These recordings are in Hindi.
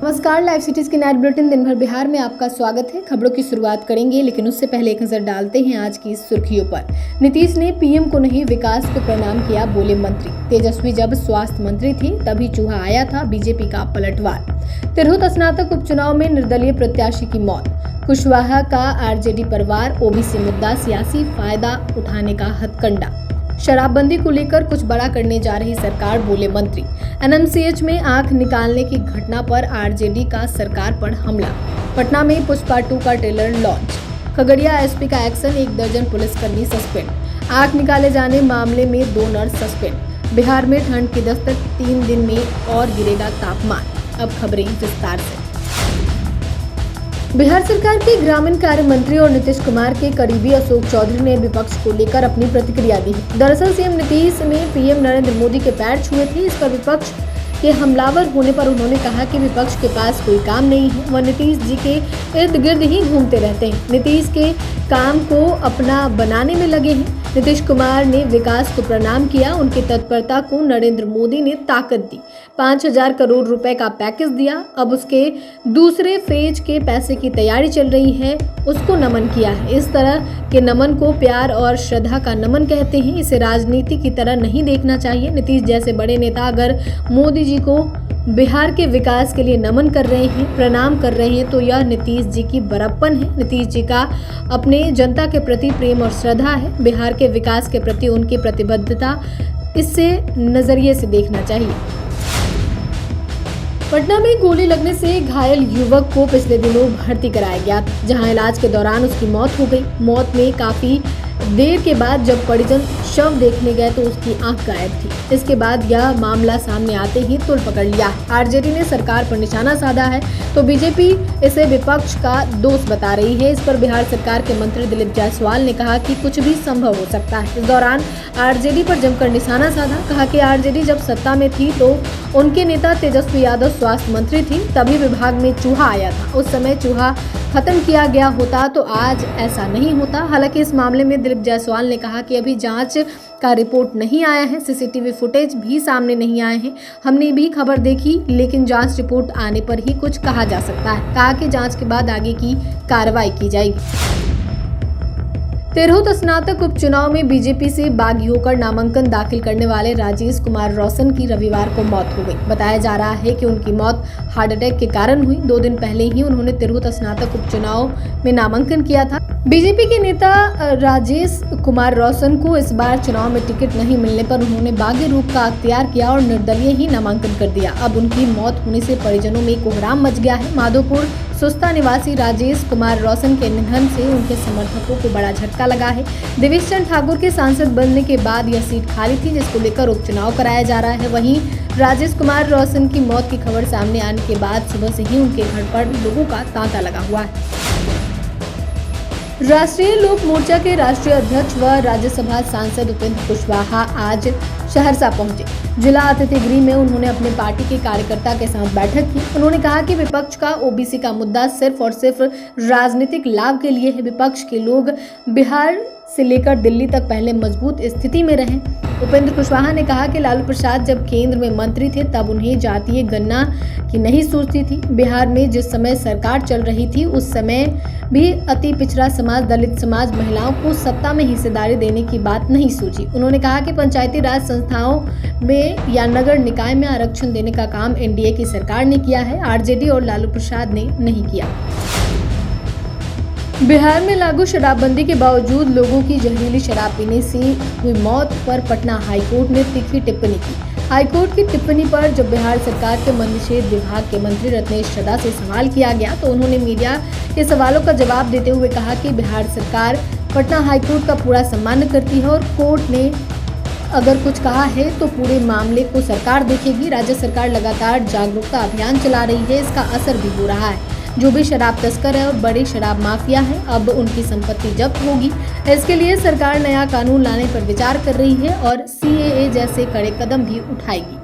नमस्कार, लाइव सिटीज के नाइट बुलेटिन दिन भर बिहार में आपका स्वागत है। खबरों की शुरुआत करेंगे, लेकिन उससे पहले एक नजर डालते हैं आज की सुर्खियों पर। नीतीश ने पीएम को नहीं विकास को प्रणाम किया, बोले मंत्री। तेजस्वी जब स्वास्थ्य मंत्री थी तभी चूहा आया था, बीजेपी का पलटवार। तिरहुत स्नातक उपचुनाव में निर्दलीय प्रत्याशी की मौत। कुशवाहा का आरजेडी परिवार ओबीसी मुद्दा सियासी फायदा उठाने का हथकंडा। शराबबंदी को लेकर कुछ बड़ा करने जा रही सरकार, बोले मंत्री। एनएमसीएच में आंख निकालने की घटना पर आरजेडी का सरकार पर हमला। पटना में पुष्पा 2 का ट्रेलर लॉन्च। खगड़िया एसपी का एक्शन, 1 दर्जन पुलिसकर्मी सस्पेंड। आंख निकाले जाने मामले में 2 नर्स सस्पेंड। बिहार में ठंड की दस्तक, 3 दिन में और गिरेगा तापमान। अब खबरें विस्तार से। बिहार सरकार के ग्रामीण कार्य मंत्री और नीतीश कुमार के करीबी अशोक चौधरी ने विपक्ष को लेकर अपनी प्रतिक्रिया दी। दरअसल सीएम नीतीश ने पीएम नरेंद्र मोदी के पैर छुए थे। इस पर विपक्ष के हमलावर होने पर उन्होंने कहा कि विपक्ष के पास कोई काम नहीं है, वह नीतीश जी के इर्द गिर्द ही घूमते रहते हैं, नीतीश के काम को अपना बनाने में लगे हैं। नीतीश कुमार ने विकास को प्रणाम किया, उनकी तत्परता को नरेंद्र मोदी ने ताकत दी। 5,000 करोड़ रुपए का पैकेज दिया, अब उसके दूसरे फेज के पैसे की तैयारी चल रही है, उसको नमन किया है। इस तरह के नमन को प्यार और श्रद्धा का नमन कहते हैं, इसे राजनीति की तरह नहीं देखना चाहिए। नीतीश जैसे बड़े नेता अगर मोदी जी को बिहार के विकास के लिए नमन कर रहे हैं, प्रणाम कर रहे हैं, तो यह नीतीश जी की बड़प्पन है। नीतीश जी का अपने जनता के प्रति प्रेम और श्रद्धा है। बिहार के विकास के प्रति उनकी प्रतिबद्धता इससे नजरिए से देखना चाहिए। पटना में गोली लगने से घायल युवक को पिछले दिनों भर्ती कराया गया, जहां इलाज के दौरान उसकी मौत हो गई। मौत में काफी देर के बाद जब परिजन शव देखने गए तो उसकी आंख गायब थी। इसके बाद यह मामला सामने आते ही तुल पकड़ लिया है। आरजेडी ने सरकार पर निशाना साधा है तो बीजेपी इसे विपक्ष का दोष बता रही है। इस पर बिहार सरकार के मंत्री दिलीप जायसवाल ने कहा कि कुछ भी संभव हो सकता है। इस दौरान आरजेडी पर जमकर निशाना साधा, कहा कि आरजेडी जब सत्ता में थी तो उनके नेता तेजस्वी यादव स्वास्थ्य मंत्री थी, तभी विभाग में चूहा आया था। उस समय चूहा खत्म किया गया होता तो आज ऐसा नहीं होता। हालांकि इस मामले में दिलीप जायसवाल ने कहा कि अभी जांच का रिपोर्ट नहीं आया है, सीसीटीवी फुटेज भी सामने नहीं आए हैं। हमने भी खबर देखी, लेकिन जांच रिपोर्ट आने पर ही कुछ कहा जा सकता है। कहा कि जांच के बाद आगे की कार्रवाई की जाएगी। तिरहुत स्नातक उपचुनाव में बीजेपी से बागी होकर नामांकन दाखिल करने वाले राजेश कुमार रोशन की रविवार को मौत हो गई। बताया जा रहा है कि उनकी मौत हार्ट अटैक के कारण हुई। 2 दिन पहले ही उन्होंने तिरहुत स्नातक उपचुनाव में नामांकन किया था। बीजेपी के नेता राजेश कुमार रोशन को इस बार चुनाव में टिकट नहीं मिलने पर उन्होंने बागी रूप का अख्तियार किया और निर्दलीय ही नामांकन कर दिया। अब उनकी मौत होने से परिजनों में कोहराम मच गया है। माधोपुर सुस्ता निवासी राजेश कुमार रोशन के निधन से उनके समर्थकों को बड़ा झटका लगा है। देवेश चंद्र ठाकुर के सांसद बनने के बाद यह सीट खाली थी, जिसको लेकर उपचुनाव कराया जा रहा है। वहीं राजेश कुमार रोशन की मौत की खबर सामने आने के बाद सुबह से ही उनके घर पर लोगों का तांता लगा हुआ है। राष्ट्रीय लोक मोर्चा के राष्ट्रीय अध्यक्ष व राज्यसभा सांसद उपेंद्र कुशवाहा आज सहरसा पहुंचे। जिला अतिथि गृह में उन्होंने अपने पार्टी के कार्यकर्ता के साथ बैठक की। उन्होंने कहा कि विपक्ष का ओबीसी का मुद्दा सिर्फ और सिर्फ राजनीतिक लाभ के लिए है। विपक्ष के लोग बिहार से लेकर दिल्ली तक पहले मजबूत स्थिति में रहे। उपेंद्र कुशवाहा ने कहा कि लालू प्रसाद जब केंद्र में मंत्री थे तब उन्हें जातीय गणना की नहीं सोचती थी। बिहार में जिस समय सरकार चल रही थी उस समय भी अति पिछड़ा समाज, दलित समाज, महिलाओं को सत्ता में हिस्सेदारी देने की बात नहीं सोची। उन्होंने कहा कि पंचायती राज संस्थाओं में या नगर निकाय में आरक्षण देने का काम एनडीए की सरकार ने किया है, आरजेडी और लालू प्रसाद ने नहीं किया। बिहार में लागू शराबबंदी के बावजूद लोगों की जहरीली शराब पीने से हुई मौत पर पटना हाईकोर्ट ने तीखी टिप्पणी की। हाईकोर्ट की टिप्पणी पर जब बिहार सरकार के मद्य निषेध विभाग के मंत्री रत्नेश सदा से सवाल किया गया तो उन्होंने मीडिया के सवालों का जवाब देते हुए कहा कि बिहार सरकार पटना हाईकोर्ट का पूरा सम्मान करती है और कोर्ट ने अगर कुछ कहा है तो पूरे मामले को सरकार देखेगी। राज्य सरकार लगातार जागरूकता अभियान चला रही है, इसका असर भी हो रहा है। जो भी शराब तस्कर है और बड़े शराब माफिया है, अब उनकी संपत्ति जब्त होगी। इसके लिए सरकार नया कानून लाने पर विचार कर रही है और सीएए जैसे कड़े कदम भी उठाएगी।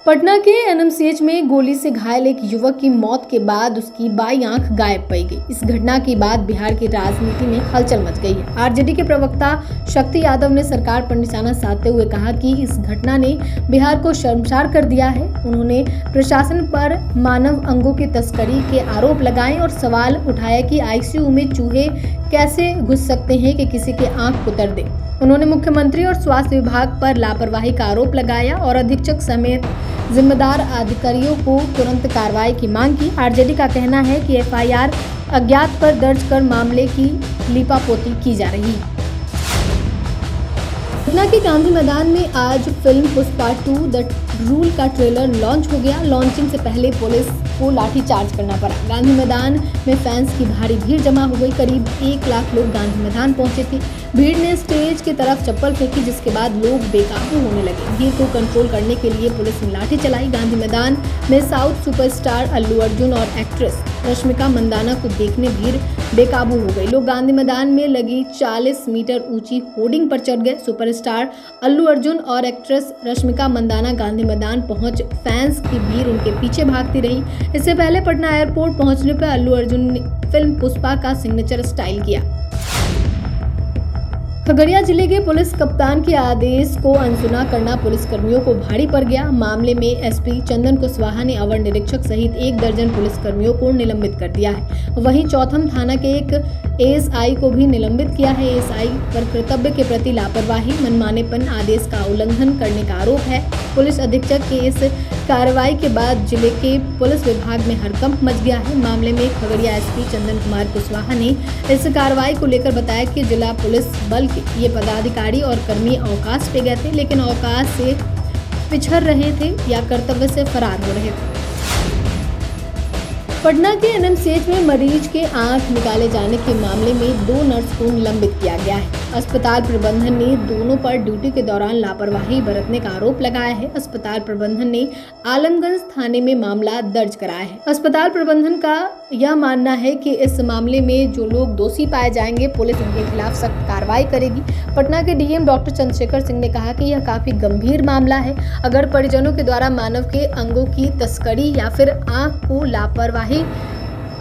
पटना के एनएमसीएच में गोली से घायल एक युवक की मौत के बाद उसकी बाईं आंख गायब पाई गई। इस घटना के बाद बिहार की राजनीति में हलचल मच गई है। आरजेडी के प्रवक्ता शक्ति यादव ने सरकार पर निशाना साधते हुए कहा कि इस घटना ने बिहार को शर्मसार कर दिया है। उन्होंने प्रशासन पर मानव अंगों की तस्करी के आरोप लगाए और सवाल उठाया कि आईसीयू में चूहे कैसे घुस सकते हैं कि किसी की आंख उतर दे। उन्होंने मुख्यमंत्री और स्वास्थ्य विभाग पर लापरवाही का आरोप लगाया और अधीक्षक समेत जिम्मेदार अधिकारियों को तुरंत कार्रवाई की मांग की। आरजेडी का कहना है कि एफआईआर अज्ञात पर दर्ज कर मामले की लीपापोती की जा रही है। पटना के गांधी मैदान में आज फिल्म पुष्पा 2 द रूल का ट्रेलर लॉन्च हो गया। लॉन्चिंग से पहले पुलिस को लाठीचार्ज करना पड़ा। गांधी मैदान में फैंस की भारी भीड़ जमा हो गई। करीब 1 लाख लोग गांधी मैदान पहुंचे थे। भीड़ ने स्टेज की तरफ चप्पल फेंकी, जिसके बाद लोग बेकाबू होने लगे। भीड़ को कंट्रोल करने के लिए पुलिस ने लाठी चलाई। गांधी मैदान में साउथ सुपरस्टार अल्लू अर्जुन और एक्ट्रेस रश्मिका मंदाना को देखने भीड़ बेकाबू हो गई। लोग गांधी मैदान में लगी 40 मीटर ऊंची होर्डिंग पर चढ़ गए। सुपरस्टार अल्लू अर्जुन और एक्ट्रेस रश्मिका मंदाना गांधी मैदान पहुंच फैंस की भीड़ उनके पीछे भागती रही। इससे पहले पटना एयरपोर्ट पहुंचने पर अल्लू अर्जुन ने फिल्म पुष्पा का सिग्नेचर स्टाइल किया। खगड़िया जिले के पुलिस कप्तान के आदेश को अनसुना करना पुलिसकर्मियों को भारी पड़ गया। मामले में एसपी चंदन कुशवाहा ने अवर निरीक्षक सहित 1 दर्जन पुलिसकर्मियों को निलंबित कर दिया है। वहीं चौथम थाना के एक एएसआई को भी निलंबित किया है। एएसआई पर कर्तव्य के प्रति लापरवाही, मनमानेपन, आदेश का उल्लंघन करने का आरोप है। पुलिस अधीक्षक के इस कार्रवाई के बाद जिले के पुलिस विभाग में हड़कंप मच गया है। मामले में खगड़िया एसपी चंदन कुमार कुशवाहा ने इस कार्रवाई को लेकर बताया कि जिला पुलिस बल के ये पदाधिकारी और कर्मी अवकाश पे गए थे, लेकिन अवकाश से पिछड़ रहे थे या कर्तव्य से फरार हो रहे थे। पटना के एनएमसीएच में मरीज के आंख निकाले जाने के मामले में 2 नर्स को निलंबित किया गया है। अस्पताल प्रबंधन ने दोनों पर ड्यूटी के दौरान लापरवाही बरतने का आरोप लगाया है। अस्पताल प्रबंधन ने आलमगंज थाने में मामला दर्ज कराया है। अस्पताल प्रबंधन का यह मानना है कि इस मामले में जो लोग दोषी पाए जाएंगे, पुलिस उनके खिलाफ सख्त कार्रवाई करेगी। पटना के डीएम डॉक्टर चंद्रशेखर सिंह ने कहा कि यह काफी गंभीर मामला है। अगर परिजनों के द्वारा मानव के अंगों की तस्करी या फिर आंख को लापरवाही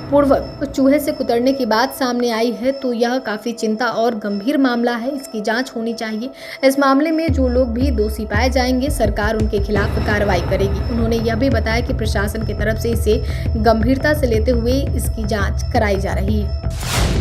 पूर्वक चूहे से कुतरने की बात सामने आई है तो यह काफी चिंता और गंभीर मामला है। इसकी जांच होनी चाहिए। इस मामले में जो लोग भी दोषी पाए जाएंगे, सरकार उनके खिलाफ कार्रवाई करेगी। उन्होंने यह भी बताया कि प्रशासन की तरफ से इसे गंभीरता से लेते हुए इसकी जांच कराई जा रही है।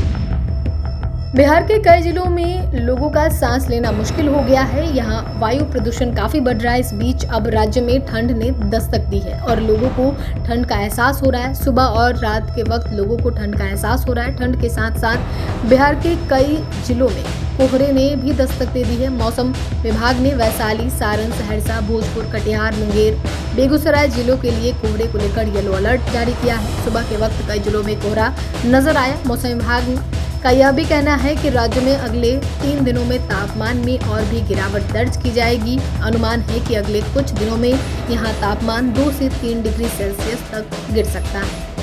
बिहार के कई जिलों में लोगों का सांस लेना मुश्किल हो गया है। यहाँ वायु प्रदूषण काफी बढ़ रहा है। इस बीच अब राज्य में ठंड ने दस्तक दी है और लोगों को ठंड का एहसास हो रहा है। सुबह और रात के वक्त लोगों को ठंड का एहसास हो रहा है। ठंड के साथ साथ बिहार के कई जिलों में कोहरे ने भी दस्तक दे दी है। मौसम विभाग ने वैशाली, सारण, सहरसा, भोजपुर, कटिहार, मुंगेर, बेगूसराय जिलों के लिए कोहरे को लेकर येलो अलर्ट जारी किया है। सुबह के वक्त कई जिलों में कोहरा नजर आया। मौसम विभाग का यह भी कहना है कि राज्य में अगले 3 दिनों में तापमान में और भी गिरावट दर्ज की जाएगी। अनुमान है कि अगले कुछ दिनों में यहाँ तापमान 2 से 3 डिग्री सेल्सियस तक गिर सकता है।